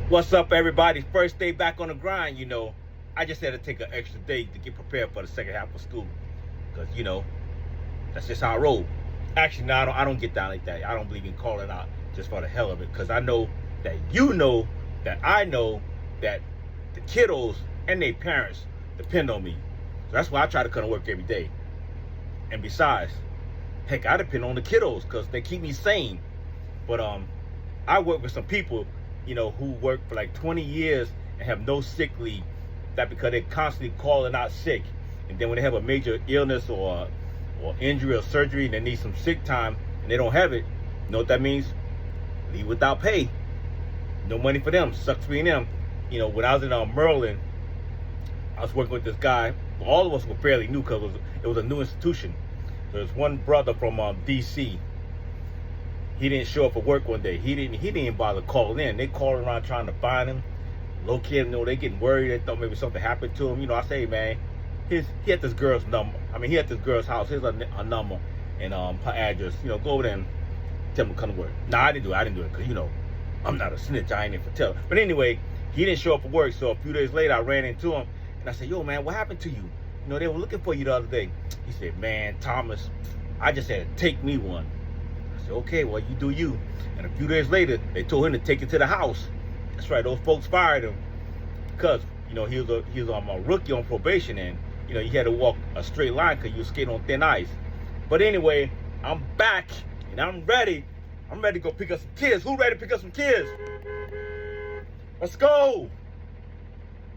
What's up, everybody? First day back on the grind, I just had to take an extra day to get prepared for the second half of school. Because, that's just how I roll. Actually, no, I don't get down like that. I don't believe in calling out just for the hell of it. Because I know that I know that the kiddos and their parents depend on me. So that's why I try to come to work every day. And besides, heck, I depend on the kiddos because they keep me sane. But I work with some people who work for like 20 years and have no sick leave. That because they're constantly calling out sick. And then when they have a major illness or injury or surgery and they need some sick time and they don't have it, you know what that means? Leave without pay. No money for them. Sucks for them. When I was in Maryland, I was working with this guy. All of us were fairly new because it was a new institution. There's one brother from D.C. He didn't show up for work one day. He didn't even bother calling in. They called around trying to find him, locate him. They getting worried. They thought maybe something happened to him. I say, man, he had this girl's number. He had this girl's house. Here's a number and her address. Go over there and tell him to come to work. Nah, I didn't do it because I'm not a snitch. I ain't in for tell. But anyway, he didn't show up for work. So a few days later, I ran into him and I said, yo, man, what happened to you? They were looking for you the other day. He said, man, Thomas, I just had to take me one. I said, okay, well, you do you. And a few days later, they told him to take it to the house. That's right, those folks fired him because, he was a rookie on probation and, he had to walk a straight line because you were skating on thin ice. But anyway, I'm back and I'm ready. I'm ready to go pick up some kids. Who ready to pick up some kids? Let's go.